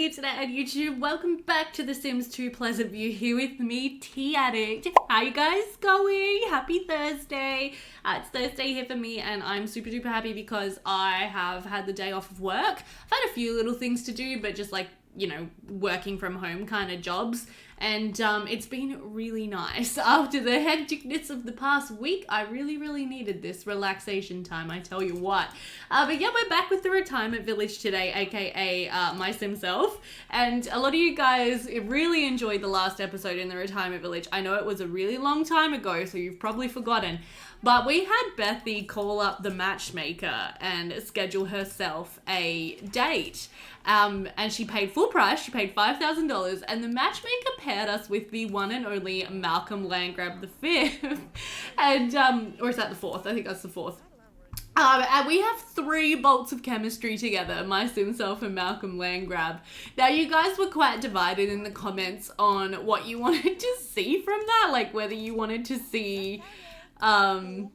internet and YouTube. Welcome back to The Sims 2 Pleasantview. Here with me, Addict. How you guys going? Happy Thursday. It's Thursday here for me and I'm super duper happy because I have had the day off of work. I've had a few little things to do, but just like, you know, working from home kind of jobs. And it's been really nice. After the hecticness of the past week, I really needed this relaxation time, I tell you what. But yeah, we're back with the retirement village today, aka my sim self. And a lot of you guys really enjoyed the last episode in the retirement village. I know it was a really long time ago, so you've probably forgotten. But we had Bethy call up the matchmaker and schedule herself a date. And she paid full price. She paid $5,000, and the matchmaker paired us with the one and only Malcolm Landgrab the fifth. And or is that the fourth? I think that's the fourth. And we have 3 bolts of chemistry together, my sim self and Malcolm Landgrab. Now, you guys were quite divided in the comments on what you wanted to see from that, like whether you wanted to see a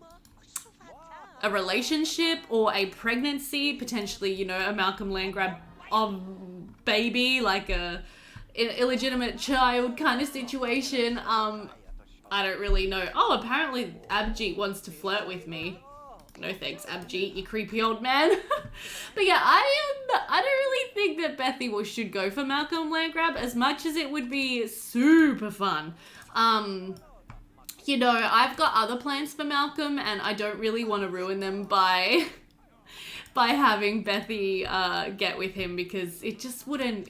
relationship or a pregnancy, potentially, you know, a Malcolm Landgrab baby, like an illegitimate child kind of situation. I don't really know. Oh, apparently Abjeet wants to flirt with me. No thanks, Abjeet, you creepy old man. But yeah, I don't really think that Bethy should go for Malcolm Landgrab as much as it would be super fun. You know, I've got other plans for Malcolm and I don't really want to ruin them by having Bethy get with him, because it just wouldn't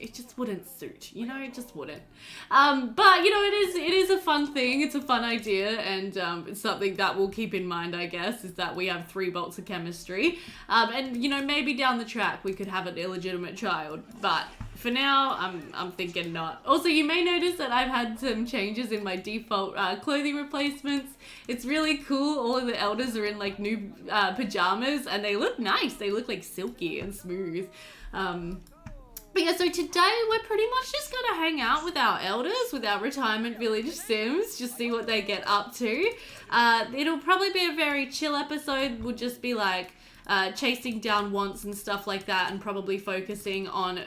suit, you know, it just wouldn't. But you know, it is a fun thing, it's a fun idea, and it's something that we'll keep in mind, I guess, is that we have 3 bolts of chemistry, and you know, maybe down the track we could have an illegitimate child, but for now, I'm thinking not. Also, you may notice that I've had some changes in my default clothing replacements. It's really cool. All of the elders are in like new pajamas and they look nice. They look like silky and smooth. But yeah, so today we're pretty much just gonna hang out with our elders, with our retirement village sims, just see what they get up to. It'll probably be a very chill episode. We'll just be like chasing down wants and stuff like that, and probably focusing on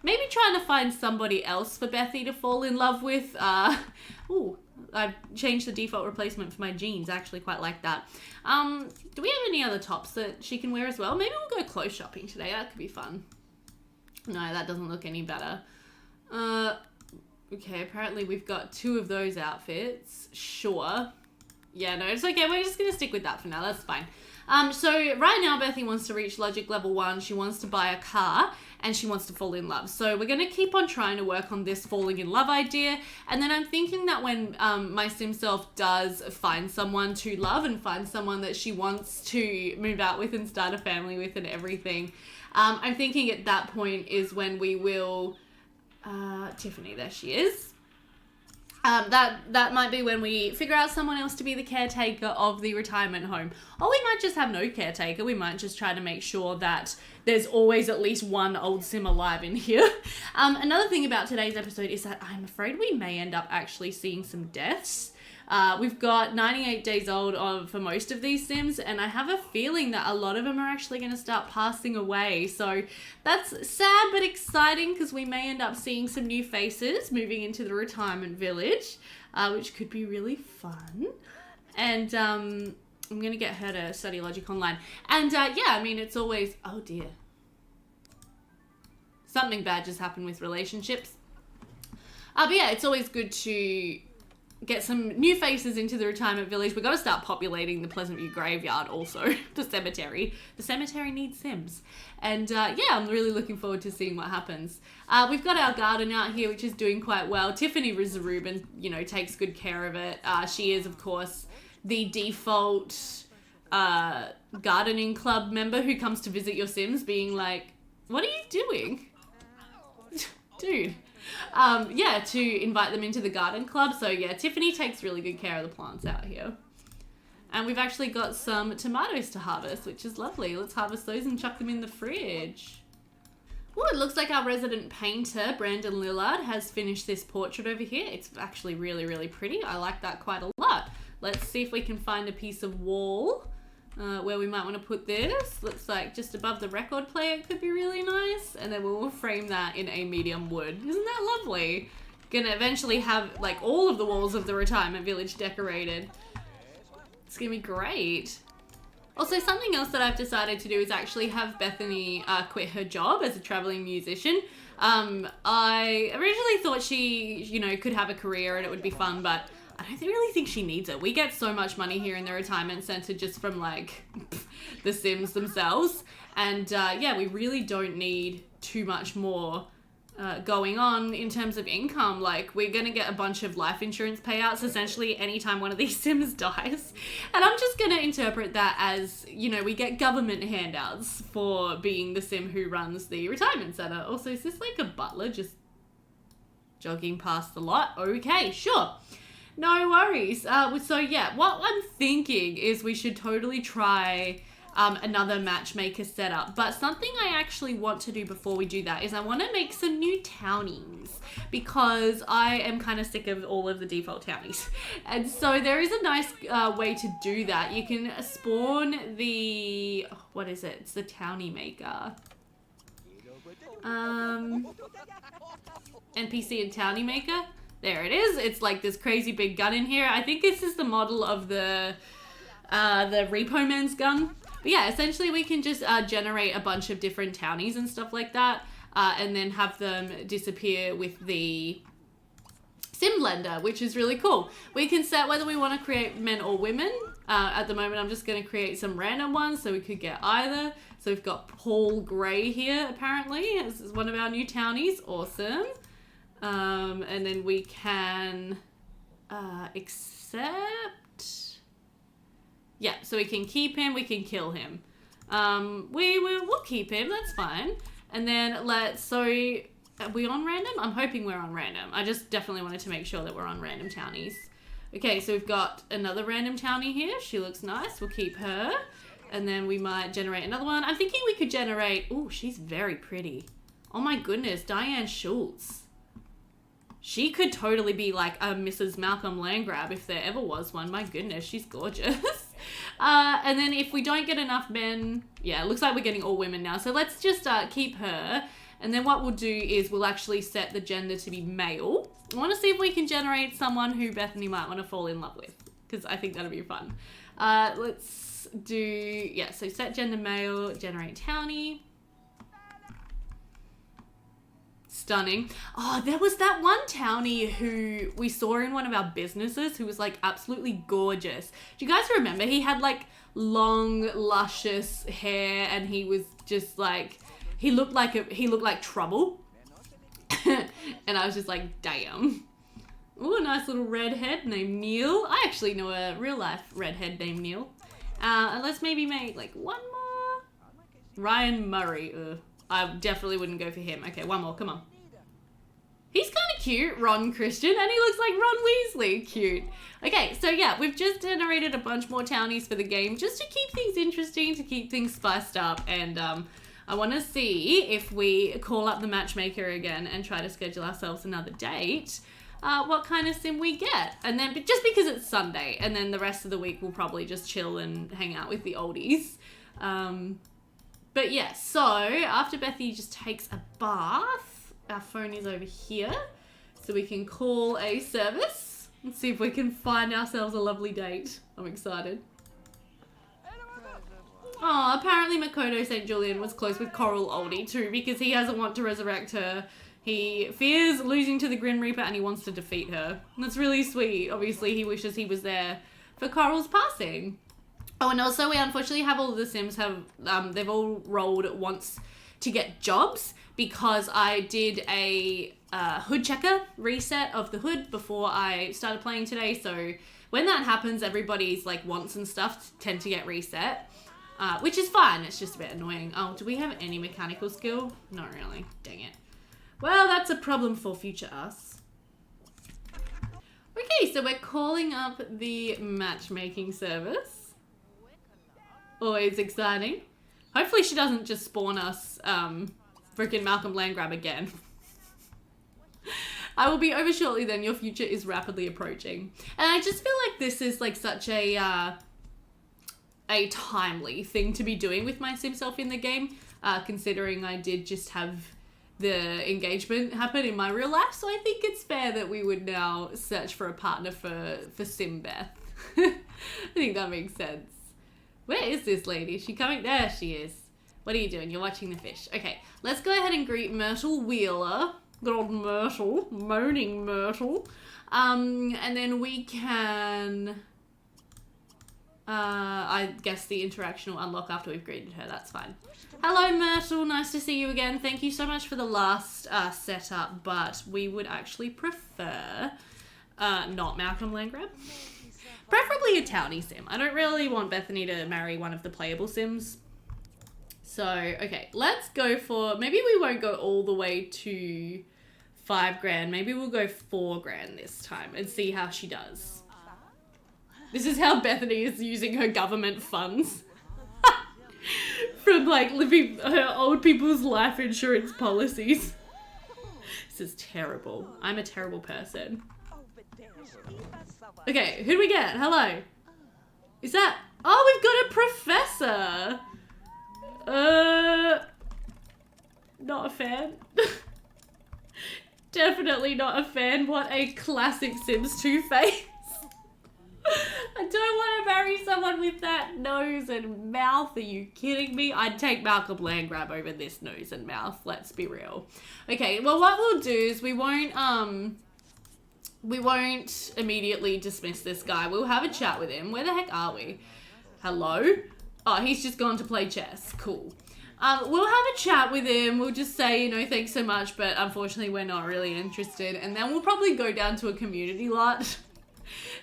maybe trying to find somebody else for Bethy to fall in love with. Ooh, I've changed the default replacement for my jeans. I actually quite like that. Do we have any other tops that she can wear as well? Maybe we'll go clothes shopping today. That could be fun. No, that doesn't look any better. Okay, apparently we've got 2 of those outfits. Sure. Yeah, no, it's okay. We're just going to stick with that for now. That's fine. So right now Bethy wants to reach logic level 1. She wants to buy a car and she wants to fall in love. So we're going to keep on trying to work on this falling in love idea. And then I'm thinking that when my sim self does find someone to love and find someone that she wants to move out with and start a family with and everything, I'm thinking at that point is when we will, Tiffany, there she is. That might be when we figure out someone else to be the caretaker of the retirement home. Or we might just have no caretaker. We might just try to make sure that there's always at least one old sim alive in here. Another thing about today's episode is that I'm afraid we may end up actually seeing some deaths. We've got 98 days old for most of these sims, and I have a feeling that a lot of them are actually going to start passing away. So that's sad but exciting, because we may end up seeing some new faces moving into the retirement village, which could be really fun. And I'm going to get her to study logic online. And yeah, I mean, it's always, oh dear. Something bad just happened with relationships. But yeah, it's always good to get some new faces into the retirement village. We've got to start populating the Pleasantview graveyard also, the cemetery. The cemetery needs sims. And yeah, I'm really looking forward to seeing what happens. We've got our garden out here, which is doing quite well. Tiffany Rizarubin, you know, takes good care of it. She is, of course, the default gardening club member who comes to visit your sims being like, what are you doing? Dude. Yeah, to invite them into the garden club. So yeah, Tiffany takes really good care of the plants out here. And we've actually got some tomatoes to harvest, which is lovely. Let's harvest those and chuck them in the fridge. Oh, it looks like our resident painter, Brandon Lillard, has finished this portrait over here. It's actually really pretty. I like that quite a lot. Let's see if we can find a piece of wall where we might want to put this. Looks like just above the record player could be really nice. And then we'll frame that in a medium wood. Isn't that lovely? Gonna eventually have like all of the walls of the retirement village decorated. It's gonna be great. Also, something else that I've decided to do is actually have Bethany quit her job as a traveling musician. I originally thought she, you know, could have a career and it would be fun, but I don't really think she needs it. We get so much money here in the retirement center just from like the Sims themselves. And yeah, we really don't need too much more going on in terms of income. Like, we're gonna get a bunch of life insurance payouts essentially anytime one of these Sims dies. And I'm just gonna interpret that as, you know, we get government handouts for being the Sim who runs the retirement center. Also, is this like a butler just jogging past the lot? Okay, sure. No worries. So yeah, what I'm thinking is we should totally try another matchmaker setup. But something I actually want to do before we do that is I want to make some new townies, because I am kind of sick of all of the default townies. And so there is a nice way to do that. You can spawn the, what is it? It's the townie maker. NPC and townie maker. There it is. It's like this crazy big gun in here. I think this is the model of the Repo Man's gun. But yeah, essentially we can just generate a bunch of different townies and stuff like that, and then have them disappear with the Sim Blender, which is really cool. We can set whether we want to create men or women. At the moment, I'm just going to create some random ones, so we could get either. So we've got Paul Gray here, apparently. This is one of our new townies. Awesome. And then we can accept. Yeah, so we can keep him, we can kill him. We'll keep him, that's fine. And then so are we on random? I'm hoping we're on random. I just definitely wanted to make sure that we're on random townies. Okay, so we've got another random townie here. She looks nice, we'll keep her. And then we might generate another one. I'm thinking we could generate, oh, she's very pretty. Oh my goodness, Diane Schultz. She could totally be like a Mrs. Malcolm Landgrab if there ever was one. My goodness, she's gorgeous. And then if we don't get enough men, yeah, it looks like we're getting all women now. So let's just keep her. And then what we'll do is we'll actually set the gender to be male. I want to see if we can generate someone who Bethany might want to fall in love with, because I think that'll be fun. Let's do, yeah, so set gender male, generate townie. Stunning. Oh, there was that one townie who we saw in one of our businesses who was like absolutely gorgeous. Do you guys remember? He had like long, luscious hair, and he was just like, he looked like trouble. And I was just like, damn. Ooh, a nice little redhead named Neil. I actually know a real life redhead named Neil. And let's maybe make like one more. Ryan Murray. Ugh. I definitely wouldn't go for him. Okay, one more, come on. He's kind of cute, Ron Christian, and he looks like Ron Weasley. Cute. Okay, so yeah, we've just generated a bunch more townies for the game just to keep things interesting, to keep things spiced up, and I want to see if we call up the matchmaker again and try to schedule ourselves another date, what kind of sim we get. And then, just because it's Sunday, and then the rest of the week we'll probably just chill and hang out with the oldies. But yeah, so after Bethy just takes a bath, our phone is over here, so we can call a service and see if we can find ourselves a lovely date. I'm excited. Oh, apparently Makoto St. Julian was close with Coral Oldie too, because he doesn't want to resurrect her. He fears losing to the Grim Reaper and he wants to defeat her. And that's really sweet. Obviously, he wishes he was there for Coral's passing. Oh, and also we unfortunately have all of the Sims have, they've all rolled once to get jobs, because I did a hood checker reset of the hood before I started playing today. So when that happens, everybody's like wants and stuff tend to get reset, which is fine. It's just a bit annoying. Oh, do we have any mechanical skill? Not really. Dang it. Well, that's a problem for future us. Okay, so we're calling up the matchmaking service. Always exciting. Hopefully she doesn't just spawn us freaking Malcolm Landgrab again. I will be over shortly then. Your future is rapidly approaching. And I just feel like this is like such a a timely thing to be doing with my sim self in the game, considering I did just have the engagement happen in my real life. So I think it's fair that we would now search for a partner for Sim Beth. I think that makes sense. Where is this lady? Is she coming? There she is. What are you doing? You're watching the fish. Okay, let's go ahead and greet Myrtle Wheeler. Good old Myrtle. Moaning Myrtle. And then we can... I guess the interaction will unlock after we've greeted her. That's fine. Hello, Myrtle. Nice to see you again. Thank you so much for the last setup, but we would actually prefer not Malcolm Landgrab. Preferably a townie sim. I don't really want Bethany to marry one of the playable sims. So, okay, let's go for... Maybe we won't go all the way to $5,000. Maybe we'll go $4,000 this time and see how she does. This is how Bethany is using her government funds. From, like, living her old people's life insurance policies. This is terrible. I'm a terrible person. Okay, who do we get? Hello. Is that... Oh, we've got a professor. Not a fan. Definitely not a fan. What a classic Sims 2 face. I don't want to marry someone with that nose and mouth. Are you kidding me? I'd take Malcolm Landgrab over this nose and mouth. Let's be real. Okay, well, what we'll do is we won't immediately dismiss this guy. We'll have a chat with him. Where the heck are we? Hello? Oh, he's just gone to play chess. Cool. We'll have a chat with him. We'll just say, you know, thanks so much, but unfortunately we're not really interested. And then we'll probably go down to a community lot.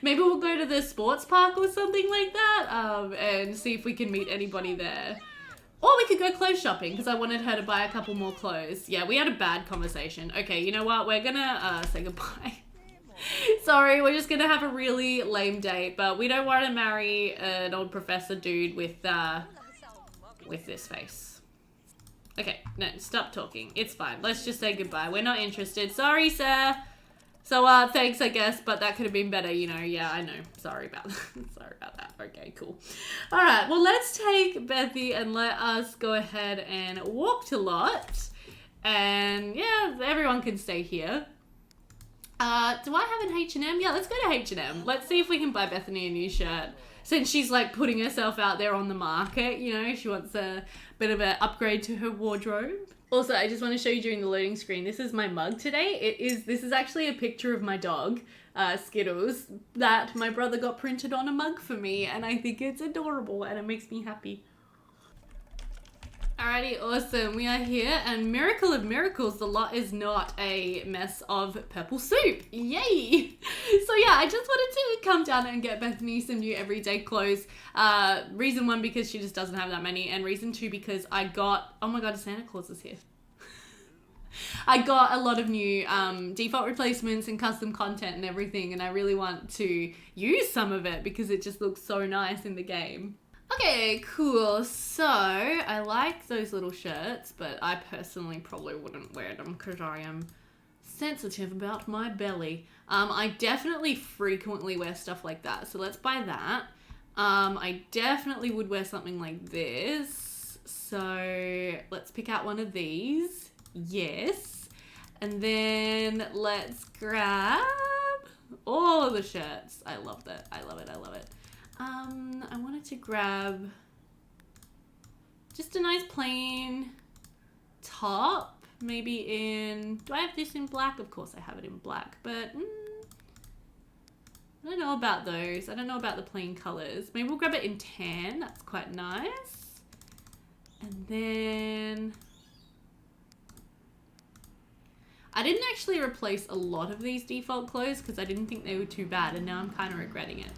Maybe we'll go to the sports park or something like that, and see if we can meet anybody there. Or we could go clothes shopping, because I wanted her to buy a couple more clothes. Yeah, we had a bad conversation. Okay, you know what? We're gonna say goodbye. Sorry, we're just gonna have a really lame date, but we don't want to marry an old professor dude with this face. Okay, no, stop talking. It's fine. Let's just say goodbye. We're not interested. Sorry, sir. So, thanks, I guess, but that could have been better, you know. Yeah, I know. Sorry about that. Sorry about that. Okay, cool. All right, well, let's take Bethy and let us go ahead and walk to lot. And, yeah, everyone can stay here. Do I have an H&M? Yeah, let's go to H&M. Let's see if we can buy Bethany a new shirt. Since she's, like, putting herself out there on the market, you know, she wants a bit of an upgrade to her wardrobe. Also, I just want to show you during the loading screen, this is my mug today. This is actually a picture of my dog, Skittles, that my brother got printed on a mug for me, and I think it's adorable, and it makes me happy. Alrighty, awesome. We are here, and miracle of miracles, the lot is not a mess of purple soup. Yay! So yeah, I just wanted to come down and get Bethany some new everyday clothes. Reason one, because she just doesn't have that many, and reason two, because I got... Oh my god, Santa Claus is here. I got a lot of new default replacements and custom content and everything, and I really want to use some of it because it just looks so nice in the game. Okay, cool. So, I like those little shirts, but I personally probably wouldn't wear them because I am sensitive about my belly. I definitely frequently wear stuff like that, so let's buy that. I definitely would wear something like this. So, let's pick out one of these. Yes. And then let's grab all of the shirts. I love that. I love it. I love it. I wanted to grab just a nice plain top, maybe in, do I have this in black? Of course I have it in black, but I don't know about those. I don't know about the plain colors. Maybe we'll grab it in tan. That's quite nice. And then I didn't actually replace a lot of these default clothes because I didn't think they were too bad, and now I'm kind of regretting it.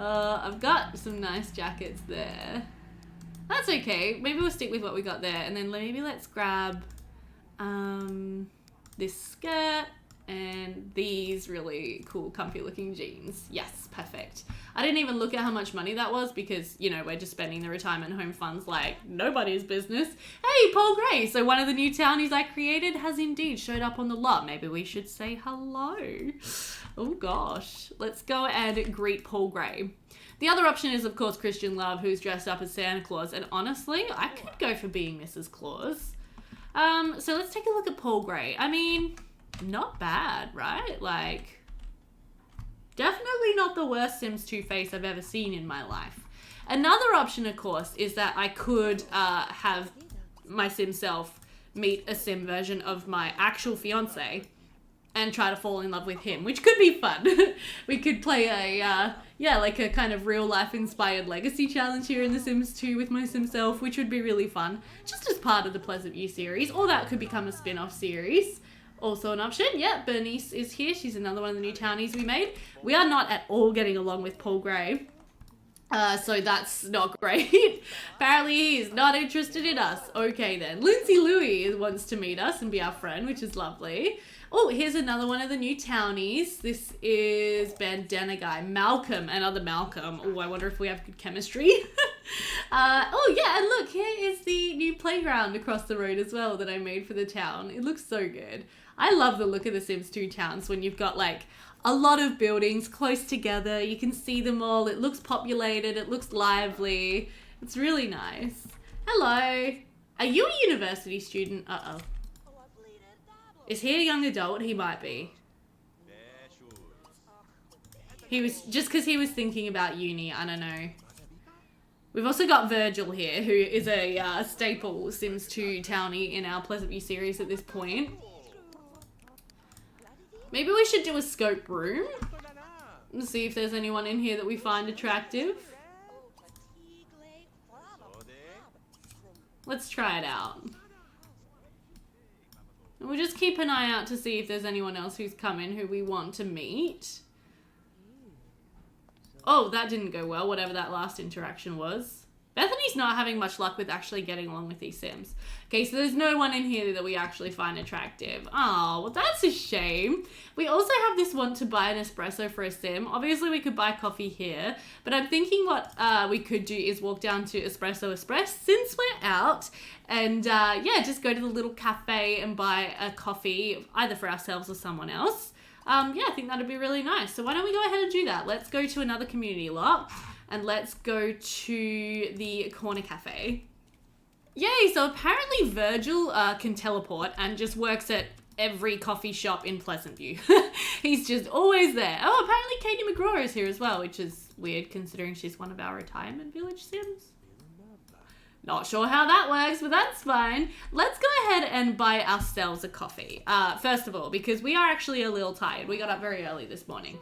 I've got some nice jackets there. That's okay. Maybe we'll stick with what we got there, and then maybe let's grab this skirt and these really cool comfy looking jeans. Yes, perfect. I didn't even look at how much money that was because, you know, we're just spending the retirement home funds like nobody's business. Hey, Paul Gray. So one of the new townies I created has indeed showed up on the lot. Maybe we should say hello. Oh gosh. Let's go and greet Paul Gray. The other option is, of course, Christian Love, who's dressed up as Santa Claus. And honestly, I could go for being Mrs. Claus. So let's take a look at Paul Gray. I mean, not bad, right? Like, definitely not the worst Sims 2 face I've ever seen in my life. Another option, of course, is that I could have my Sim self meet a Sim version of my actual fiance and try to fall in love with him, which could be fun. We could play like a kind of real life inspired legacy challenge here in The Sims 2 with my Sim self, which would be really fun, just as part of the Pleasantview series, or that could become a spin-off series. Also an option. Yeah, Bernice is here. She's another one of the new townies we made. We are not at all getting along with Paul Gray. So that's not great. Apparently he's not interested in us. Okay then. Lindsay Louie wants to meet us and be our friend, which is lovely. Oh, here's another one of the new townies. This is Bandana Guy. Malcolm, another Malcolm. Oh, I wonder if we have good chemistry. Oh yeah, and look, here is the new playground across the road as well that I made for the town. It looks so good. I love the look of the Sims 2 towns when you've got like a lot of buildings close together. You can see them all. It looks populated. It looks lively. It's really nice. Hello. Are you a university student? Uh-oh. Is he a young adult? He might be. He was, just because he was thinking about uni, I don't know. We've also got Virgil here, who is a staple Sims 2 townie in our Pleasantview series at this point. Maybe we should do a scope room and see if there's anyone in here that we find attractive. Let's try it out. And we'll just keep an eye out to see if there's anyone else who's come in who we want to meet. Oh, that didn't go well, whatever that last interaction was. Bethany's not having much luck with actually getting along with these Sims. Okay, so there's no one in here that we actually find attractive. Oh, well, that's a shame. We also have this want to buy an espresso for a Sim. Obviously, we could buy coffee here, but I'm thinking what we could do is walk down to Espresso Express since we're out and, yeah, just go to the little cafe and buy a coffee, either for ourselves or someone else. Yeah, I think that'd be really nice. So why don't we go ahead and do that? Let's go to another community lot. And let's go to the corner cafe. Yay, so apparently Virgil can teleport and just works at every coffee shop in Pleasantview. He's just always there. Oh, apparently Katie McGraw is here as well, which is weird considering she's one of our retirement village Sims. Not sure how that works, but that's fine. Let's go ahead and buy ourselves a coffee. First of all, because we are actually a little tired. We got up very early this morning.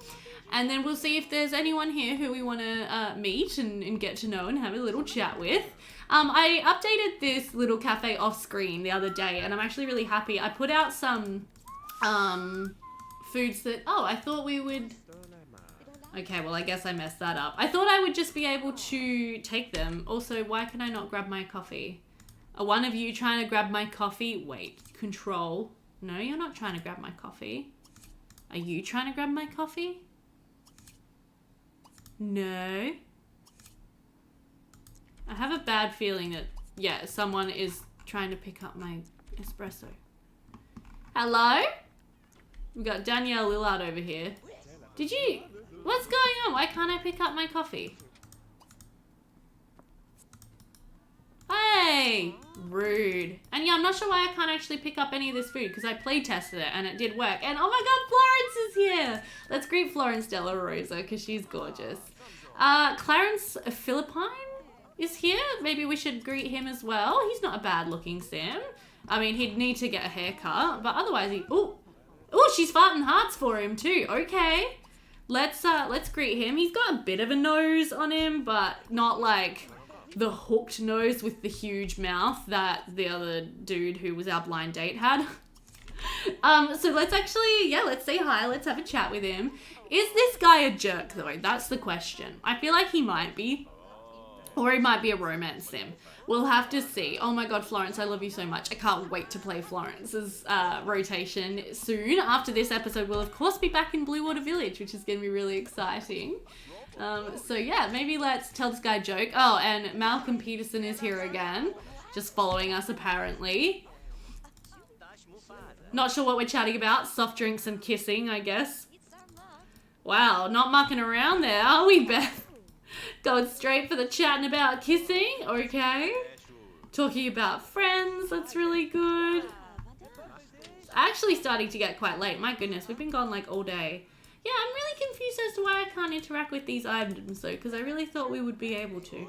And then we'll see if there's anyone here who we want to meet and get to know and have a little chat with. I updated this little cafe off screen the other day and I'm actually really happy. I put out some foods that, oh, I thought we would... Okay, well, I guess I messed that up. I thought I would just be able to take them. Also, why can I not grab my coffee? Are one of you trying to grab my coffee? Wait, control. No, you're not trying to grab my coffee. Are you trying to grab my coffee? No. I have a bad feeling that, yeah, someone is trying to pick up my espresso. Hello? We've got Danielle Lillard over here. Did you... What's going on? Why can't I pick up my coffee? Hey! Rude. And yeah, I'm not sure why I can't actually pick up any of this food because I play tested it and it did work. And oh my god, Florence is here! Let's greet Florence Della Rosa because she's gorgeous. Clarence Philippine is here. Maybe we should greet him as well. He's not a bad looking Sim. I mean, he'd need to get a haircut, but otherwise he... Ooh! Ooh, she's farting hearts for him too. Okay. Let's greet him. He's got a bit of a nose on him, but not like the hooked nose with the huge mouth that the other dude who was our blind date had. So let's actually, yeah, let's say hi. Let's have a chat with him. Is this guy a jerk though? That's the question. I feel like he might be. Or it might be a romance sim. We'll have to see. Oh my god, Florence, I love you so much. I can't wait to play Florence's rotation soon. After this episode, we'll of course be back in Blue Water Village, which is going to be really exciting. So yeah, maybe let's tell this guy a joke. Oh, and Malcolm Peterson is here again. Just following us apparently. Not sure what we're chatting about. Soft drinks and kissing, I guess. Wow, not mucking around there, are we, Beth? Going straight for the chatting about kissing, okay. Talking about friends, that's really good. It's actually starting to get quite late. My goodness, we've been gone like all day. Yeah, I'm really confused as to why I can't interact with these items though, because I really thought we would be able to.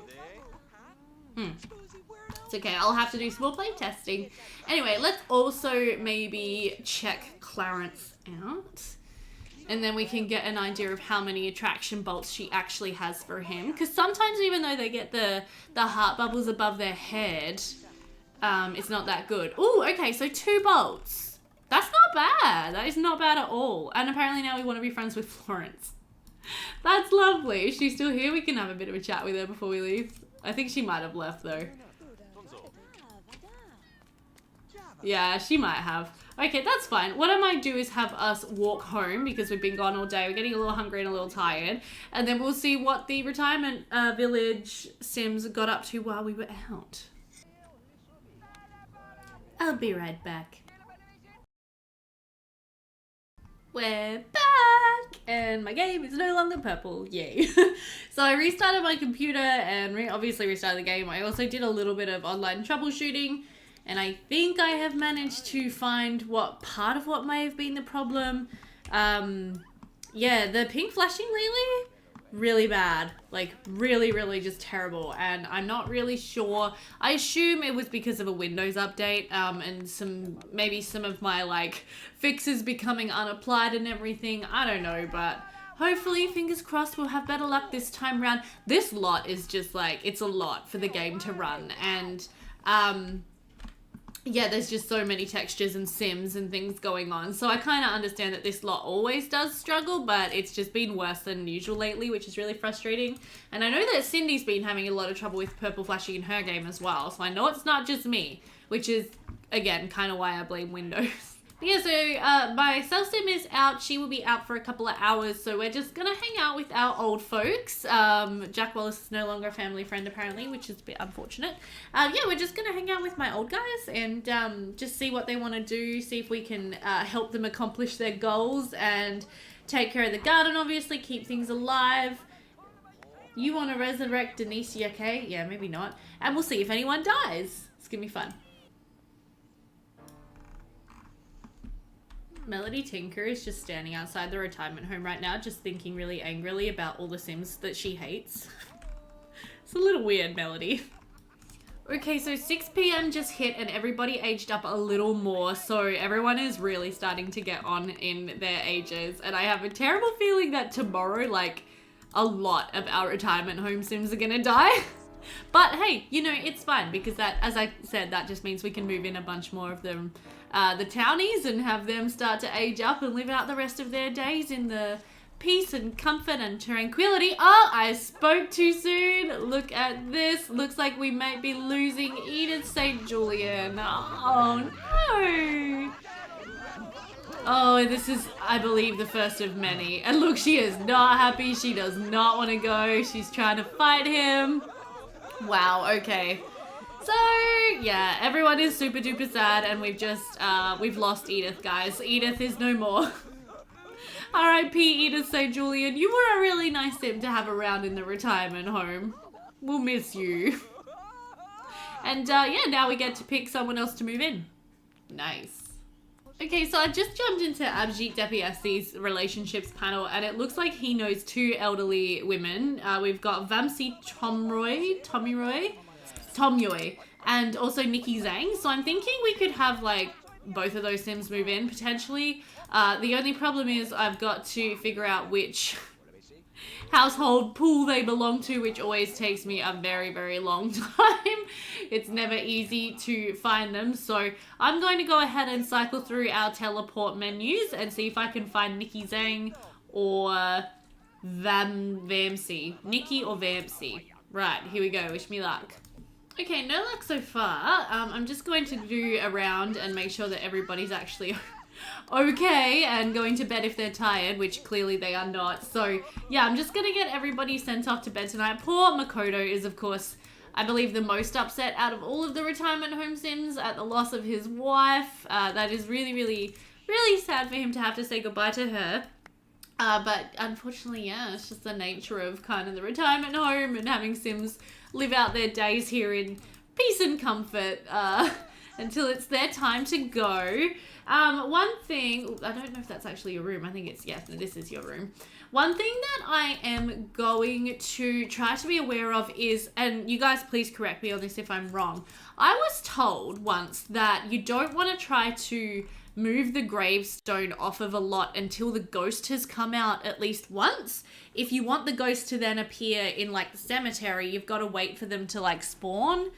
It's okay, I'll have to do some more play testing. Anyway, let's also maybe check Clarence out. And then we can get an idea of how many attraction bolts she actually has for him. Because sometimes even though they get the heart bubbles above their head, it's not that good. Ooh, okay, so 2 bolts. That's not bad. That is not bad at all. And apparently now we want to be friends with Florence. That's lovely. Is she still here? We can have a bit of a chat with her before we leave. I think she might have left though. Yeah, she might have. Okay, that's fine. What I might do is have us walk home because we've been gone all day. We're getting a little hungry and a little tired. And then we'll see what the retirement village Sims got up to while we were out. I'll be right back. We're back! And my game is no longer purple. Yay. So I restarted my computer and obviously restarted the game. I also did a little bit of online troubleshooting. And I think I have managed to find what part of what may have been the problem. Yeah, the pink flashing lately, really bad. Like, really, really just terrible. And I'm not really sure. I assume it was because of a Windows update and maybe some of my, like, fixes becoming unapplied and everything. I don't know, but hopefully, fingers crossed, we'll have better luck this time around. This lot is just, like, it's a lot for the game to run. And, yeah, there's just so many textures and sims and things going on. So I kind of understand that this lot always does struggle, but it's just been worse than usual lately, which is really frustrating. And I know that Cindy's been having a lot of trouble with purple flashing in her game as well. So I know it's not just me, which is, again, kind of why I blame Windows. But yeah, so my self-sim is out. She will be out for a couple of hours. So we're just going to hang out with our old folks. Jack Wallace is no longer a family friend, apparently, which is a bit unfortunate. Yeah, we're just going to hang out with my old guys and just see what they want to do. See if we can help them accomplish their goals and take care of the garden, obviously, keep things alive. You want to resurrect Denise, okay? Yeah, maybe not. And we'll see if anyone dies. It's going to be fun. Melody Tinker is just standing outside the retirement home right now, just thinking really angrily about all the Sims that she hates. It's a little weird, Melody. Okay, so 6 p.m. just hit and everybody aged up a little more, so everyone is really starting to get on in their ages. And I have a terrible feeling that tomorrow, like, a lot of our retirement home Sims are gonna die. But hey, you know, it's fine because that, as I said, that just means we can move in a bunch more of them, the townies, and have them start to age up and live out the rest of their days in the peace and comfort and tranquility. Oh, I spoke too soon. Look at this. Looks like we might be losing Edith St. Julian. Oh no. Oh, this is, I believe, the first of many. And look, she is not happy. She does not want to go. She's trying to fight him. Wow, okay. So, yeah, everyone is super duper sad and we've just, we've lost Edith, guys. Edith is no more. R.I.P. Edith St. Julian. You were a really nice sim to have around in the retirement home. We'll miss you. And, yeah, now we get to pick someone else to move in. Nice. Okay, so I just jumped into Abhijit Depiasi's relationships panel and it looks like he knows 2 elderly women. We've got Vamsi Tomyoy, and also Nikki Zhang. So I'm thinking we could have like both of those Sims move in potentially. The only problem is I've got to figure out which household pool they belong to, which always takes me a very, very long time. It's never easy to find them. So I'm going to go ahead and cycle through our teleport menus and see if I can find Nikki Zhang or Vamsi. Nikki or Vamsi. Right, here we go. Wish me luck. Okay, no luck so far. I'm just going to do a round and make sure that everybody's actually okay and going to bed if they're tired, which clearly they are not. So yeah, I'm just gonna get everybody sent off to bed tonight. Poor Makoto is, of course, I believe, the most upset out of all of the retirement home Sims at the loss of his wife. That is really, really, really sad for him to have to say goodbye to her. But unfortunately, yeah, it's just the nature of kind of the retirement home and having Sims live out their days here in peace and comfort until it's their time to go. One thing, I don't know if that's actually your room. I think it's, yes, this is your room. One thing that I am going to try to be aware of is, and you guys please correct me on this if I'm wrong, I was told once that you don't want to try to move the gravestone off of a lot until the ghost has come out at least once. If you want the ghost to then appear in like the cemetery, you've got to wait for them to like spawn.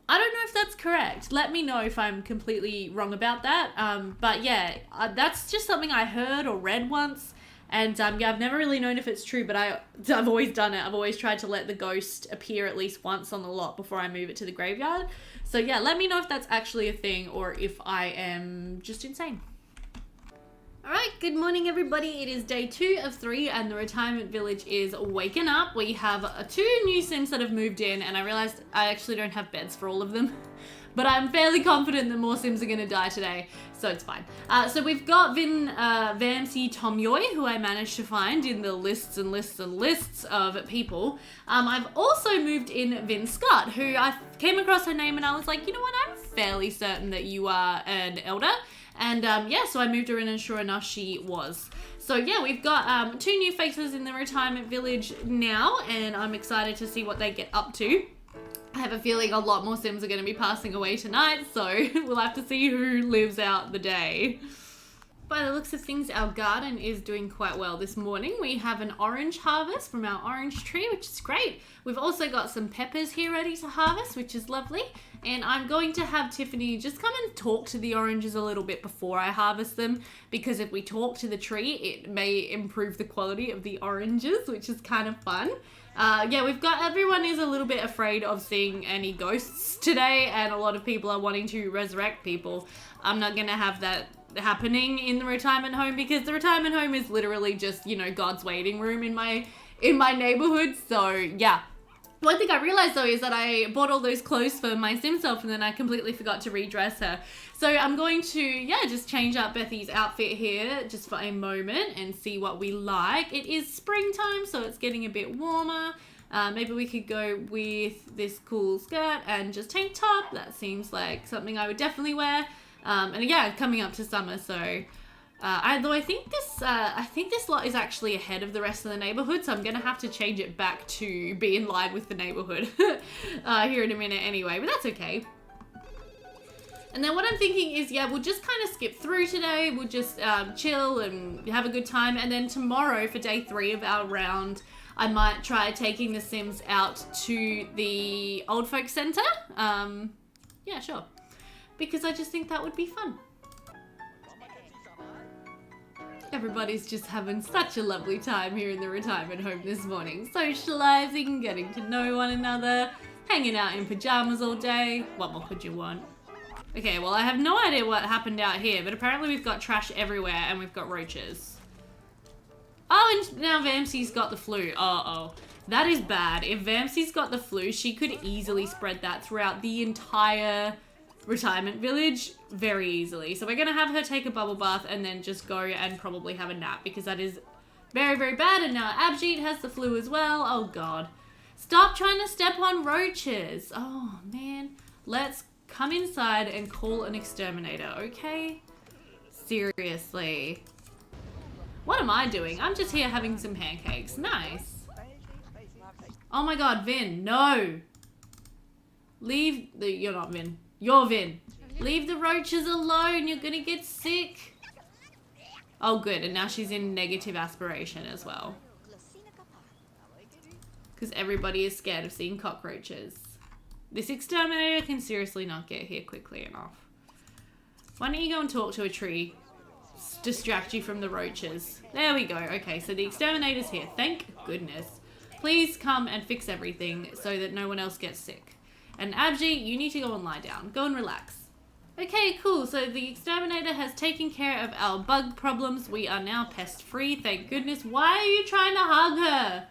I don't know if that's correct. Let me know if I'm completely wrong about that. But yeah, that's just something I heard or read once. And yeah, I've never really known if it's true, but I've always done it. I've always tried to let the ghost appear at least once on the lot before I move it to the graveyard. So yeah, let me know if that's actually a thing or if I am just insane. Alright, good morning everybody. It is day 2 of 3 and the retirement village is waking up. We have 2 new Sims that have moved in and I realized I actually don't have beds for all of them. But I'm fairly confident that more Sims are going to die today, so it's fine. So we've got Vamsi Tomyoy, who I managed to find in the lists and lists and lists of people. I've also moved in Vin Scott, who I came across her name and I was like, you know what, I'm fairly certain that you are an elder. And yeah, so I moved her in and sure enough she was. So yeah, we've got 2 new faces in the retirement village now and I'm excited to see what they get up to. I have a feeling a lot more Sims are going to be passing away tonight, so we'll have to see who lives out the day. By the looks of things, our garden is doing quite well this morning. We have an orange harvest from our orange tree, which is great. We've also got some peppers here ready to harvest, which is lovely. And I'm going to have Tiffany just come and talk to the oranges a little bit before I harvest them, because if we talk to the tree, it may improve the quality of the oranges, which is kind of fun. Yeah, everyone is a little bit afraid of seeing any ghosts today, and a lot of people are wanting to resurrect people. I'm not going to have that happening in the retirement home because the retirement home is literally just, you know, God's waiting room in my neighborhood. So yeah. One thing I realized though is that I bought all those clothes for my sim self and then I completely forgot to redress her. So I'm going to, yeah, just change up Bethy's outfit here just for a moment and see what we like. It is springtime, so it's getting a bit warmer. Maybe we could go with this cool skirt and just tank top. That seems like something I would definitely wear. And yeah, coming up to summer, so although I think this lot is actually ahead of the rest of the neighborhood, so I'm gonna have to change it back to be in line with the neighborhood here in a minute anyway, but that's okay. And then what I'm thinking is, yeah, we'll just kind of skip through today. We'll just chill and have a good time, and then tomorrow for day 3 of our round, I might try taking the Sims out to the old folks center. Yeah, sure, because I just think that would be fun. Everybody's just having such a lovely time here in the retirement home this morning. Socializing, getting to know one another, hanging out in pajamas all day. What more could you want? Okay, well, I have no idea what happened out here, but apparently we've got trash everywhere and we've got roaches. Oh, and now Vamsi's got the flu. Uh-oh. That is bad. If Vamsi's got the flu, she could easily spread that throughout the entire retirement village very easily. So we're gonna have her take a bubble bath and then just go and probably have a nap because that is very, very bad. And now Abjeet has the flu as well. Oh god. Stop trying to step on roaches. Oh man. Let's come inside and call an exterminator, okay? Seriously. What am I doing? I'm just here having some pancakes. Nice. Oh my god, Vin, no. Leave the, you're not Vin. You're Vin. Leave the roaches alone. You're gonna get sick. Oh, good. And now she's in negative aspiration as well. Because everybody is scared of seeing cockroaches. This exterminator can seriously not get here quickly enough. Why don't you go and talk to a tree? Distract you from the roaches. There we go. Okay, so the exterminator's here. Thank goodness. Please come and fix everything so that no one else gets sick. And Abji, you need to go and lie down. Go and relax. Okay, cool. So the exterminator has taken care of our bug problems. We are now pest-free, thank goodness. Why are you trying to hug her?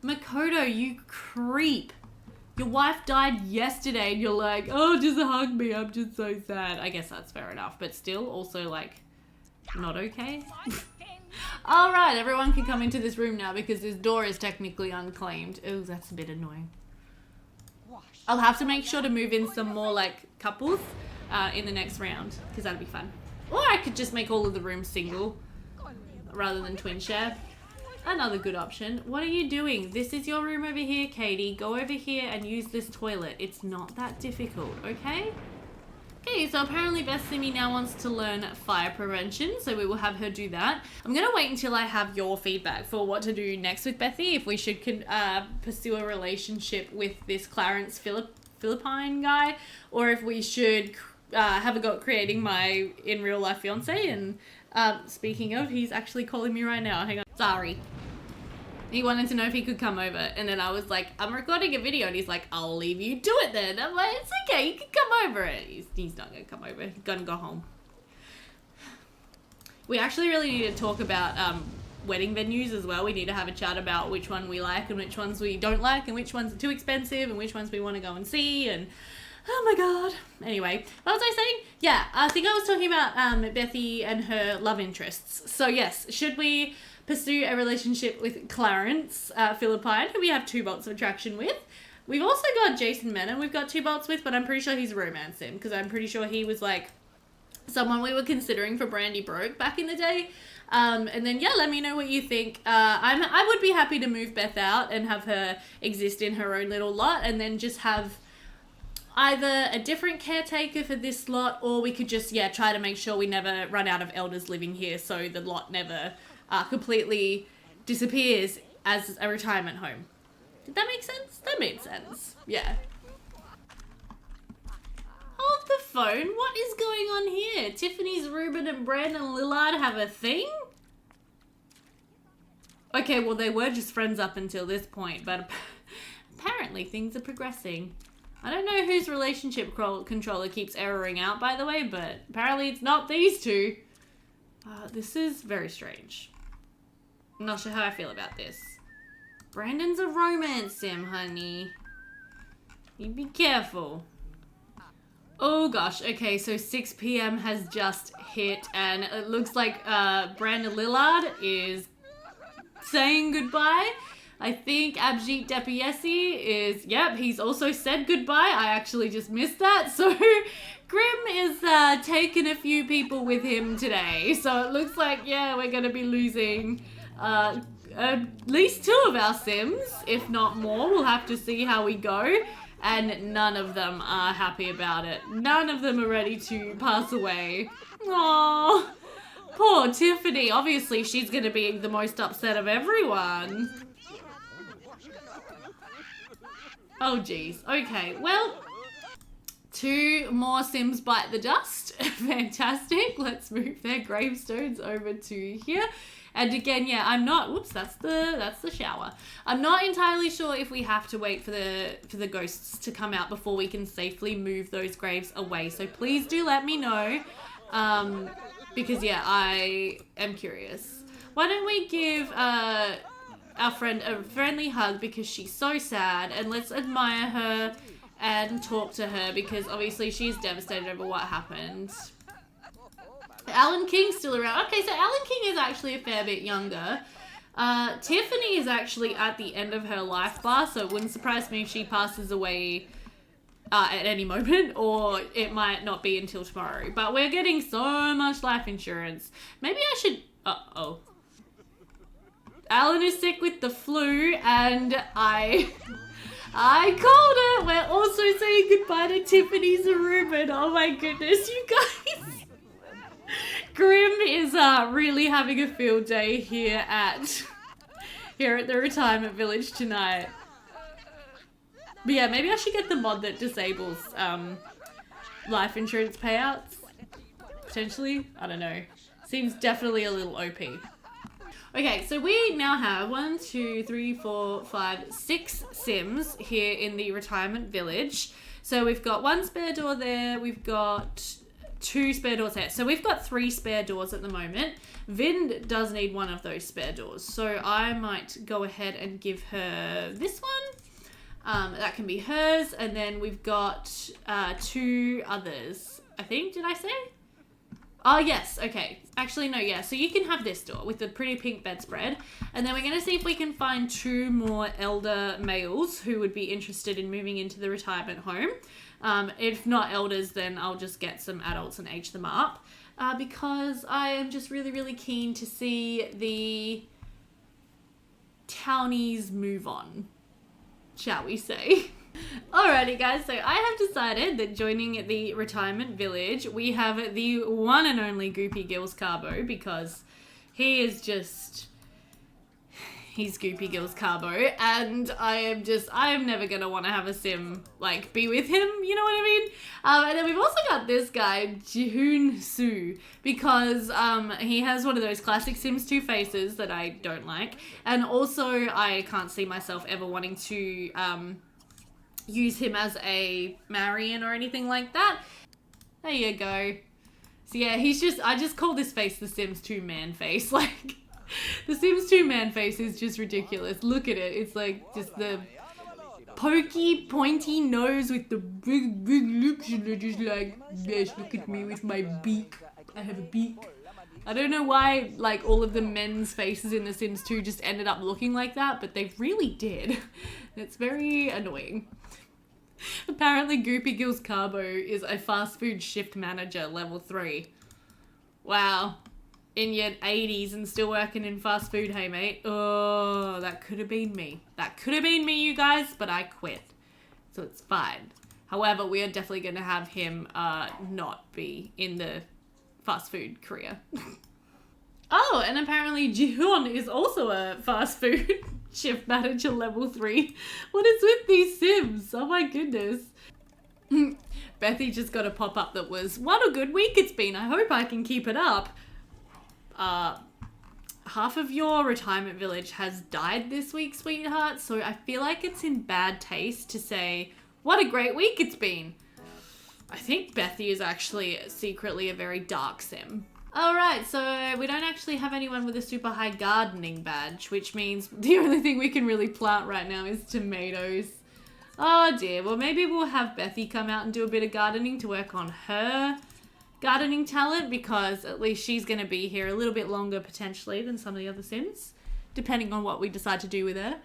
Makoto, you creep. Your wife died yesterday and you're like, oh, just hug me. I'm just so sad. I guess that's fair enough. But still, also, like, not okay. All right, everyone can come into this room now because this door is technically unclaimed. Oh, that's a bit annoying. I'll have to make sure to move in some more, like, couples in the next round because that'd be fun. Or I could just make all of the rooms single rather than twin share. Another good option. What are you doing? This is your room over here, Katie. Go over here and use this toilet. It's not that difficult, okay? Okay, so apparently Beth-Simmy now wants to learn fire prevention, so we will have her do that. I'm going to wait until I have your feedback for what to do next with Bethy, if we should pursue a relationship with this Clarence Philippine guy, or if we should have a go at creating my in real life fiance. And speaking of, he's actually calling me right now. Hang on. Sorry. He wanted to know if he could come over, and then I was like, I'm recording a video, and he's like, I'll leave you do it then. I'm like, it's okay, you can come over. He's not gonna come over, he's gonna go home. We actually really need to talk about wedding venues as well. We need to have a chat about which one we like and which ones we don't like and which ones are too expensive and which ones we want to go and see. And oh my god. Anyway, what was I saying? Yeah, I think I was talking about Bethy and her love interests. So yes, should we pursue a relationship with Clarence Philippine, who we have 2 bolts of attraction with? We've also got Jason Menon we've got 2 bolts with, but I'm pretty sure he's romance him, because I'm pretty sure he was like someone we were considering for Brandy Broke back in the day. And then yeah, let me know what you think. I would be happy to move Beth out and have her exist in her own little lot, and then just have either a different caretaker for this lot, or we could just, yeah, try to make sure we never run out of elders living here, so the lot never completely disappears as a retirement home. Did that make sense? That made sense. Yeah. Hold the phone. What is going on here? Tiffany's Ruben and Brandon Lillard have a thing? Okay, well, they were just friends up until this point, but apparently things are progressing. I don't know whose relationship controller keeps erroring out, by the way, but apparently it's not these two. This is very strange. I'm not sure how I feel about this. Brandon's a romance sim, honey. You be careful. Oh gosh, okay, so 6 p.m. has just hit, and it looks like Brandon Lillard is saying goodbye. I think Abjit Depiesi is, yep, he's also said goodbye. I actually just missed that. So Grim is taking a few people with him today. So it looks like, yeah, we're going to be losing at least 2 of our Sims, if not more. We'll have to see how we go. And none of them are happy about it. None of them are ready to pass away. Aww. Poor Tiffany. Obviously, she's going to be the most upset of everyone. Oh, geez. Okay, well, 2 more Sims bite the dust. Fantastic. Let's move their gravestones over to here. And again, yeah, I'm not, whoops, that's the shower. I'm not entirely sure if we have to wait for the ghosts to come out before we can safely move those graves away. So please do let me know. Because yeah, I am curious. Why don't we give our friend a friendly hug because she's so sad, and let's admire her and talk to her because obviously she's devastated over what happened. Alan King's still around. Okay, so Alan King is actually a fair bit younger. Tiffany is actually at the end of her life bar, so it wouldn't surprise me if she passes away at any moment, or it might not be until tomorrow. But we're getting so much life insurance. Maybe I should... Uh-oh. Alan is sick with the flu, and I called it. We're also saying goodbye to Tiffany's Ruben. Oh my goodness, you guys. Grim is really having a field day here at the retirement village tonight. But yeah, maybe I should get the mod that disables life insurance payouts. Potentially. I don't know. Seems definitely a little OP. Okay, so we now have 6 Sims here in the retirement village. So we've got 1 spare door there. We've got 2 spare doors there. So we've got 3 spare doors at the moment. Vin does need 1 of those spare doors. So I might go ahead and give her this one. That can be hers. And then we've got 2 others, I think. Did I say? Oh, yes. Okay. Actually, no, yeah. So you can have this door with the pretty pink bedspread. And then we're going to see if we can find 2 more elder males who would be interested in moving into the retirement home. If not elders, then I'll just get some adults and age them up. Because I am just really, really keen to see the townies move on, shall we say. Alrighty guys, so I have decided that joining the retirement village, we have the one and only Goopy Gills Carbo, because he is just... he's Goopy Gills Carbo, and I am never gonna want to have a sim, like, be with him, you know what I mean? And then we've also got this guy, Jihoon Soo, because he has one of those classic Sims 2 faces that I don't like, and also I can't see myself ever wanting to use him as a Marion or anything like that. There you go. So yeah, I just call this face the Sims 2 man face, like... The Sims 2 man face is just ridiculous. Look at it. It's like just the pokey, pointy nose with the big lips, and they're just like, yes, look at me with my beak. I have a beak. I don't know why, like, all of the men's faces in The Sims 2 just ended up looking like that, but they really did. It's very annoying. Apparently, Goopy Gills Carbo is a fast food shift manager level 3. Wow. In your 80s and still working in fast food, hey mate. Oh, that could have been me. That could have been me, you guys, but I quit. So it's fine. However, we are definitely going to have him not be in the fast food career. Oh, and apparently Jihoon is also a fast food shift manager level 3. What is with these Sims? Oh my goodness. Bethy just got a pop-up that was, what a good week it's been. I hope I can keep it up. Half of your retirement village has died this week, sweetheart, so I feel like it's in bad taste to say, what a great week it's been. I think Bethy is actually secretly a very dark sim. Alright, so we don't actually have anyone with a super high gardening badge, which means the only thing we can really plant right now is tomatoes. Oh dear, well maybe we'll have Bethy come out and do a bit of gardening to work on her gardening talent, because at least she's going to be here a little bit longer potentially than some of the other Sims, depending on what we decide to do with her,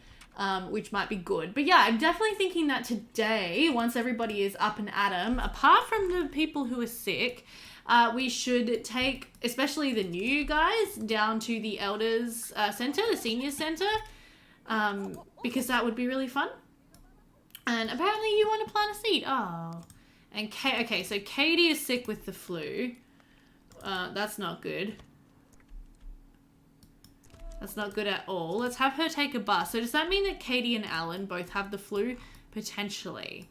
which might be good. But yeah, I'm definitely thinking that today, once everybody is up and at 'em, apart from the people who are sick, we should take, especially the new guys, down to the Elders Centre, the Senior Centre, because that would be really fun. And apparently you want to plant a seed. Oh. And okay, so Katie is sick with the flu. That's not good. That's not good at all. Let's have her take a bus. So does that mean that Katie and Alan both have the flu? Potentially.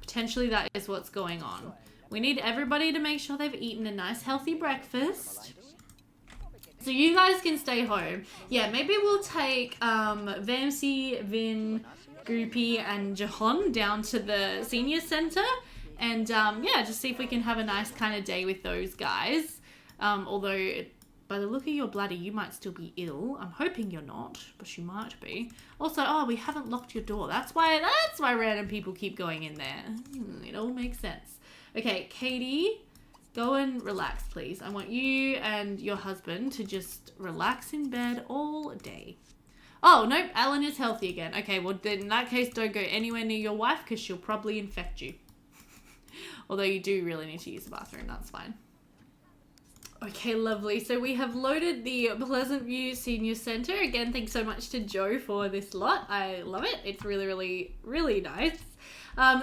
Potentially that is what's going on. We need everybody to make sure they've eaten a nice healthy breakfast. So you guys can stay home. Yeah, maybe we'll take Vamsi, Vin, Goopy, and Jahan down to the senior centre. And yeah, just see if we can have a nice kind of day with those guys. Although, by the look of your bladder, you might still be ill. I'm hoping you're not, but you might be. Also, oh, we haven't locked your door. That's why random people keep going in there. It all makes sense. Okay, Katie, go and relax, please. I want you and your husband to just relax in bed all day. Oh, nope, Alan is healthy again. Okay, well, then in that case, don't go anywhere near your wife because she'll probably infect you. Although you do really need to use the bathroom, that's fine. Okay, lovely. So we have loaded the Pleasantview Senior Centre. Again, thanks so much to Joe for this lot. I love it. It's really, really, really nice.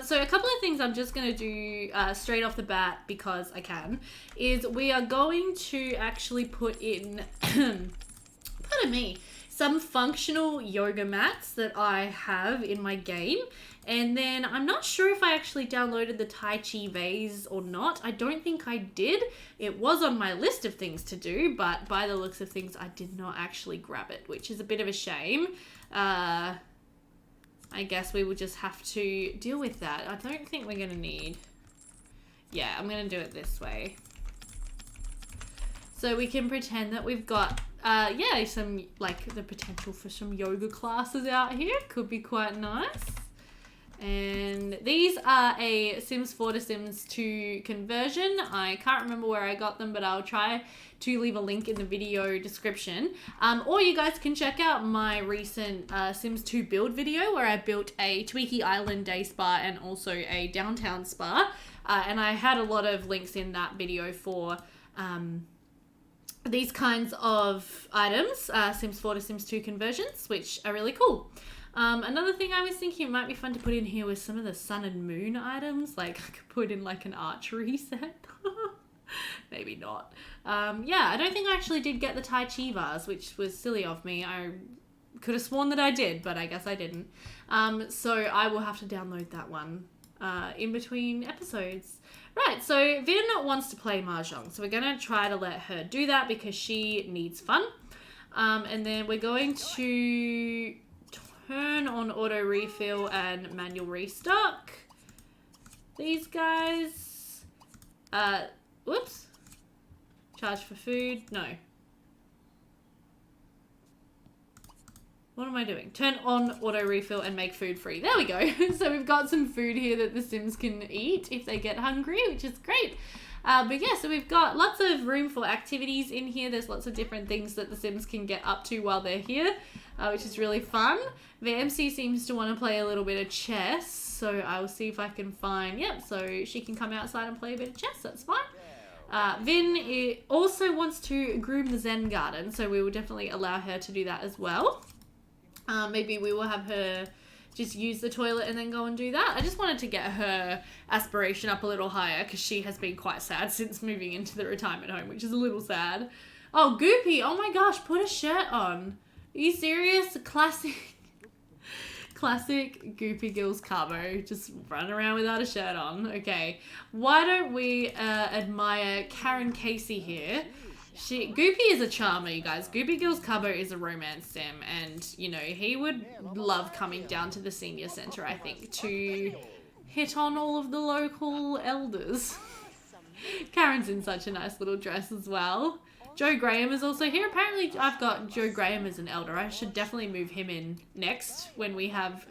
So a couple of things I'm just going to do straight off the bat because I can, is we are going to actually put in, pardon me, some functional yoga mats that I have in my game. And then I'm not sure if I actually downloaded the Tai Chi vase or not. I don't think I did. It was on my list of things to do, but by the looks of things, I did not actually grab it, which is a bit of a shame. I guess we will just have to deal with that. I don't think we're going to need... Yeah, I'm going to do it this way. So we can pretend that we've got, yeah, some, like, the potential for some yoga classes out here. Could be quite nice. And these are a Sims 4 to Sims 2 conversion. I can't remember where I got them, but I'll try to leave a link in the video description. Or you guys can check out my recent Sims 2 build video where I built a Tweaky Island day spa and also a downtown spa. And I had a lot of links in that video for these kinds of items, Sims 4 to Sims 2 conversions, which are really cool. Another thing I was thinking it might be fun to put in here was some of the sun and moon items. Like I could put in like an archery set. Maybe not. Yeah, I don't think I actually did get the Tai Chi vase, which was silly of me. I could have sworn that I did, but I guess I didn't. So I will have to download that one in between episodes. Right, so Vin wants to play Mahjong. So we're going to try to let her do that because she needs fun. And then we're going to... turn on auto refill and manual restock. These guys. Whoops. Charge for food. No. What am I doing? Turn on auto refill and make food free. There we go. So we've got some food here that the Sims can eat if they get hungry, which is great. But yeah, so we've got lots of room for activities in here. There's lots of different things that the Sims can get up to while they're here, which is really fun. VMC seems to want to play a little bit of chess, so I'll see if I can find, yep, so she can come outside and play a bit of chess, that's fine. Vin also wants to groom the Zen garden, so we will definitely allow her to do that as well. Maybe we will have her just use the toilet and then go and do that. I just wanted to get her aspiration up a little higher because she has been quite sad since moving into the retirement home, which is a little sad. Oh, Goopy, oh my gosh, put a shirt on. Are you serious? Classic Goopy Gills Cabo, just run around without a shirt on. Okay, why don't we admire Karen Casey here? Goopy is a charmer, you guys. Goopy Gills Cabo is a romance sim, and, you know, he would love coming down to the senior center, I think, to hit on all of the local elders. Karen's in such a nice little dress as well. Joe Graham is also here. Apparently, I've got Joe Graham as an elder. I should definitely move him in next when we have...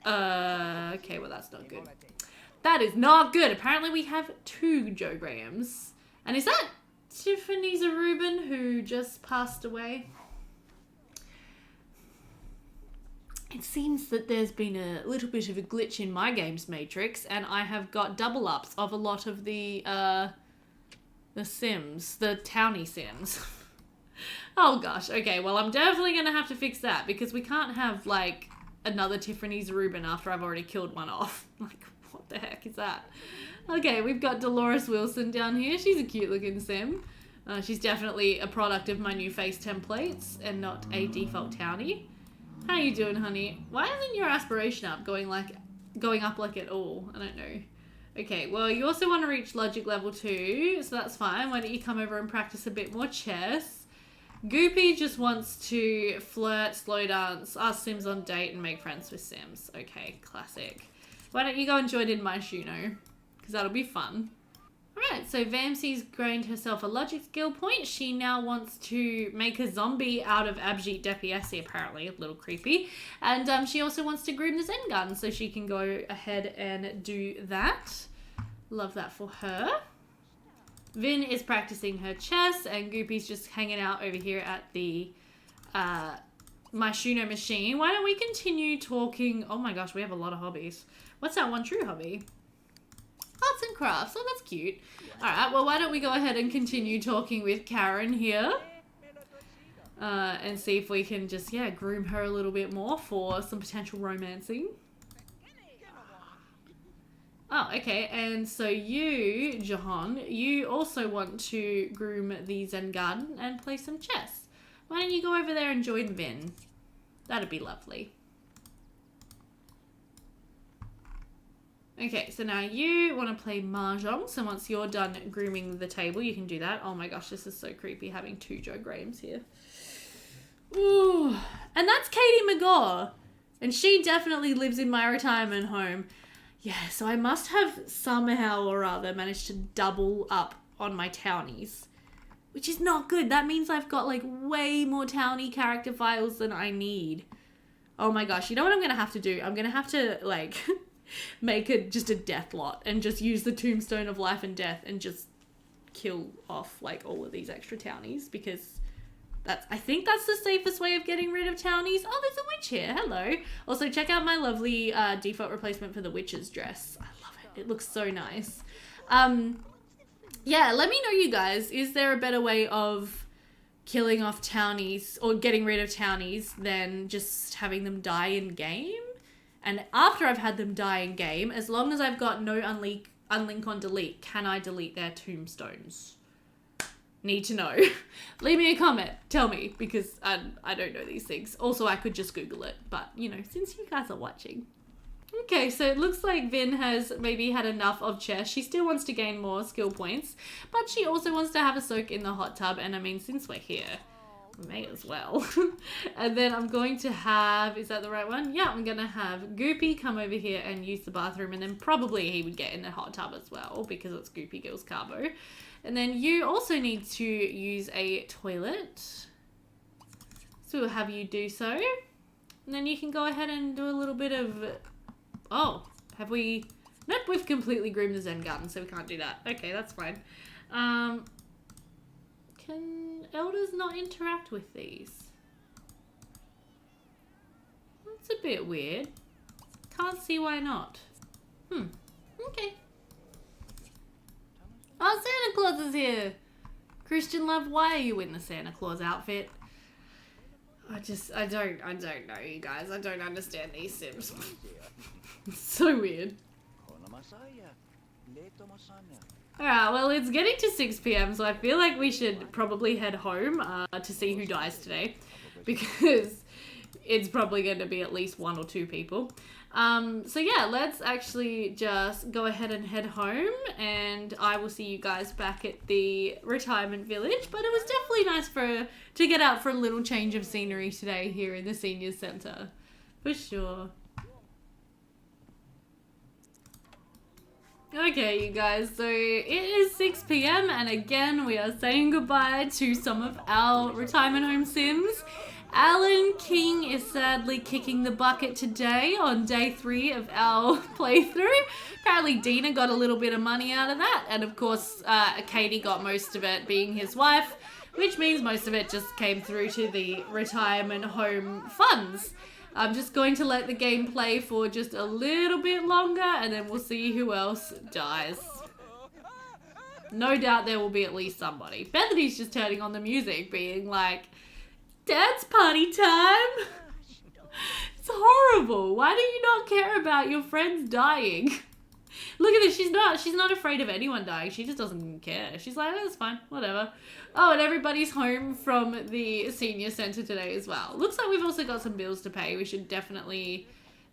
okay, well, that's not good. That is not good. Apparently, we have 2 Joe Grahams. And is that Tiffany Zarubin, who just passed away? It seems that there's been a little bit of a glitch in my game's matrix, and I have got double ups of a lot of the Sims, the townie Sims. Oh gosh, okay, well I'm definitely gonna have to fix that because we can't have like another Tiffany's Rubin after I've already killed one off. Like, what the heck is that? Okay, we've got Dolores Wilson down here. She's a cute looking Sim. She's definitely a product of my new face templates and not a default townie. How you doing, honey? Why isn't your aspiration up going up like at all? I don't know. Okay, well, you also want to reach logic level 2, so that's fine. Why don't you come over and practice a bit more chess? Goopy just wants to flirt, slow dance, ask Sims on date, and make friends with Sims. Okay, classic. Why don't you go and join in my Shuno? Because that'll be fun. Alright, so Vamsy's gained herself a logic skill point. She now wants to make a zombie out of Abjit Depiesi, apparently. A little creepy. And she also wants to groom the Zen gun, so she can go ahead and do that. Love that for her. Vin is practicing her chess, and Goopy's just hanging out over here at the my Shuno machine. Why don't we continue talking? Oh my gosh, we have a lot of hobbies. What's our one true hobby? Arts and crafts. Oh, that's cute. Alright, well, why don't we go ahead and continue talking with Karen here. And see if we can just, yeah, groom her a little bit more for some potential romancing. Oh, okay. And so you, Jahan, you also want to groom the Zen garden and play some chess. Why don't you go over there and join Vin? That'd be lovely. Okay, so now you want to play Mahjong. So once you're done grooming the table, you can do that. Oh my gosh, this is so creepy having two Joe Grahams here. Ooh. And that's Katie McGaw. And she definitely lives in my retirement home. Yeah, so I must have somehow or other managed to double up on my townies. Which is not good. That means I've got like way more townie character files than I need. Oh my gosh, you know what I'm going to have to do? I'm going to have to like... make it just a death lot and just use the tombstone of life and death and just kill off like all of these extra townies, because I think that's the safest way of getting rid of townies. Oh, there's a witch here. Hello. Also, check out my lovely default replacement for the witch's dress. I love it. It looks so nice. Yeah, let me know, you guys. Is there a better way of killing off townies or getting rid of townies than just having them die in game? And after I've had them die in game, as long as I've got no unlink on delete, can I delete their tombstones? Need to know. Leave me a comment. Tell me, because I don't know these things. Also, I could just Google it, but, you know, since you guys are watching. Okay, so it looks like Vin has maybe had enough of chess. She still wants to gain more skill points, but she also wants to have a soak in the hot tub. And I mean, since we're here, may as well. And then I'm going to have, is that the right one? Yeah, I'm gonna have Goopy come over here and use the bathroom, and then probably he would get in the hot tub as well because it's Goopy Girls Carbo. And then you also need to use a toilet, so we'll have you do so. And then you can go ahead and do a little bit of, oh, have we, nope, we've completely groomed the Zen garden, so we can't do that. Okay, that's fine. Can elders not interact with these? That's a bit weird. Can't see why not. Okay. Oh, Santa Claus is here. Christian Love, why are you in the Santa Claus outfit? I don't know, you guys. I don't understand these Sims. It's so weird. Alright, well, it's getting to 6 p.m, so I feel like we should probably head home to see who dies today, because it's probably going to be at least 1 or 2 people. So yeah, let's actually just go ahead and head home, and I will see you guys back at the retirement village. But it was definitely nice to get out for a little change of scenery today here in the seniors centre, for sure. Okay, you guys, so it is 6 p.m. and again we are saying goodbye to some of our retirement home Sims. Alan King is sadly kicking the bucket today on day 3 of our playthrough. Apparently Dina got a little bit of money out of that, and of course Katie got most of it, being his wife, which means most of it just came through to the retirement home funds. I'm just going to let the game play for just a little bit longer, and then we'll see who else dies. No doubt there will be at least somebody. Bethany's just turning on the music, being like, dance party time! It's horrible. Why do you not care about your friends dying? Look at this, she's not afraid of anyone dying. She just doesn't care. She's like, oh, it's fine, whatever. Oh, and everybody's home from the senior centre today as well. Looks like we've also got some bills to pay. We should definitely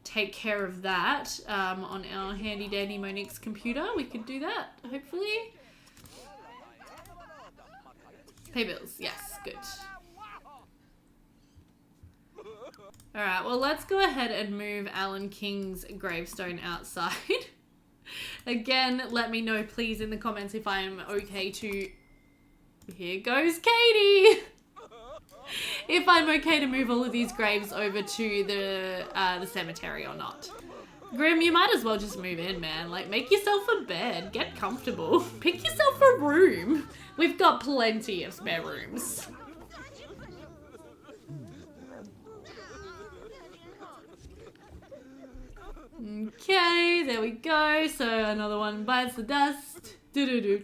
take care of that on our handy dandy Monique's computer. We could do that, hopefully. Pay bills, yes, good. Alright, well, let's go ahead and move Alan King's gravestone outside. Again, let me know, please, in the comments if I'm okay to... Here goes Katie! If I'm okay to move all of these graves over to the cemetery or not. Grim, you might as well just move in, man. Like, make yourself a bed. Get comfortable. Pick yourself a room. We've got plenty of spare rooms. Okay, there we go. So another one bites the dust. And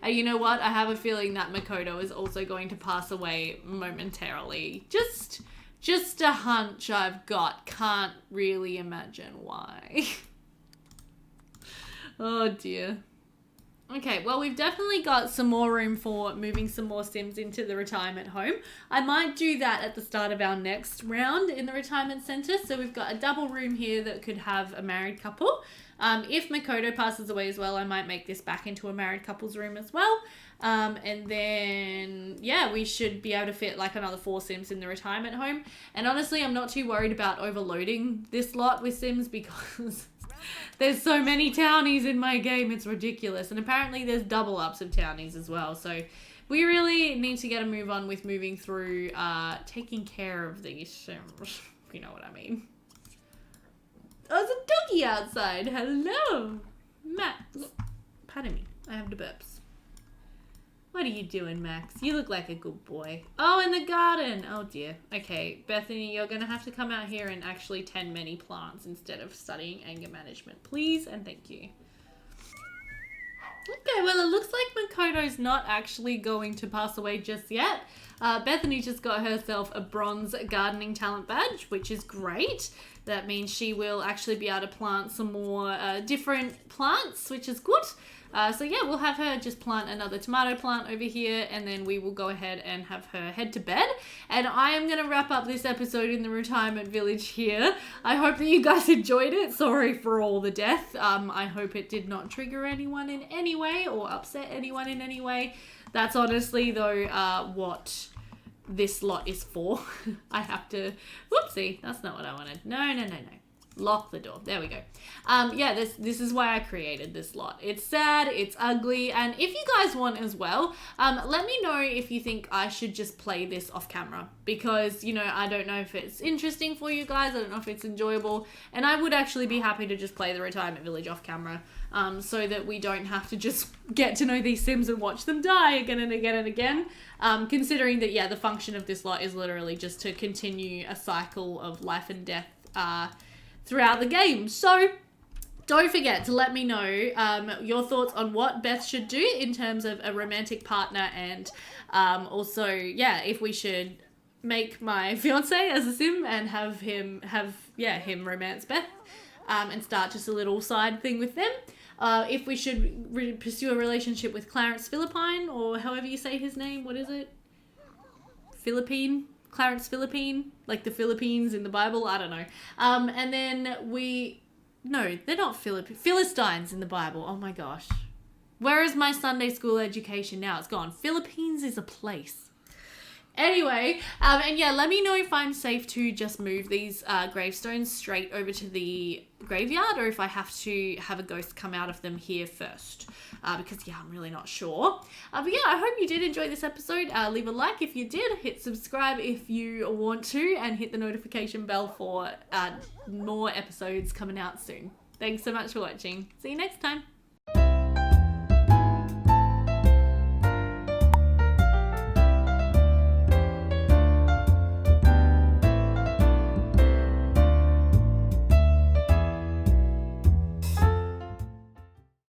you know what? I have a feeling that Makoto is also going to pass away momentarily. Just a hunch I've got. Can't really imagine why. Oh dear. Okay, well, we've definitely got some more room for moving some more Sims into the retirement home. I might do that at the start of our next round in the retirement centre. So we've got a double room here that could have a married couple. If Makoto passes away as well, I might make this back into a married couple's room as well. And then, yeah, we should be able to fit like another 4 Sims in the retirement home. And honestly, I'm not too worried about overloading this lot with Sims because there's so many townies in my game, it's ridiculous. And apparently there's double ups of townies as well. So we really need to get a move on with moving through taking care of these Sims, if you know what I mean. Oh, there's a doggy outside. Hello, Max. Pardon me, I have the burps. What are you doing, Max? You look like a good boy. Oh, in the garden. Oh, dear. Okay, Bethany, you're going to have to come out here and actually tend many plants instead of studying anger management. Please and thank you. Okay, well, it looks like Makoto's not actually going to pass away just yet. Bethany just got herself a bronze gardening talent badge, which is great. That means she will actually be able to plant some more different plants, which is good. So yeah, we'll have her just plant another tomato plant over here, and then we will go ahead and have her head to bed. And I am going to wrap up this episode in the retirement village here. I hope that you guys enjoyed it. Sorry for all the death. I hope it did not trigger anyone in any way or upset anyone in any way. That's honestly, though, what this lot is for. I have to... Whoopsie, that's not what I wanted. No. Lock the door. There we go. Yeah, this is why I created this lot. It's sad, it's ugly, and if you guys want as well, let me know if you think I should just play this off camera, because, you know, I don't know if it's interesting for you guys, I don't know if it's enjoyable, and I would actually be happy to just play the retirement village off camera, so that we don't have to just get to know these Sims and watch them die again and again and again, considering that, yeah, the function of this lot is literally just to continue a cycle of life and death, throughout the game. So don't forget to let me know your thoughts on what Beth should do in terms of a romantic partner, and also, yeah, if we should make my fiance as a Sim and have him romance Beth and start just a little side thing with them. If we should pursue a relationship with Clarence Philippine, or however you say his name. What is it? Philippine? Clarence Philippine, like the Philippines in the Bible, I don't know. And then no, they're not Philistines in the Bible, oh my gosh. Where is my Sunday school education now? It's gone. Philippines is a place. Anyway, and yeah, let me know if I'm safe to just move these gravestones straight over to the graveyard, or if I have to have a ghost come out of them here first, because yeah, I'm really not sure. But yeah, I hope you did enjoy this episode. Leave a like if you did, hit subscribe if you want to, and hit the notification bell for more episodes coming out soon. Thanks so much for watching. See you next time.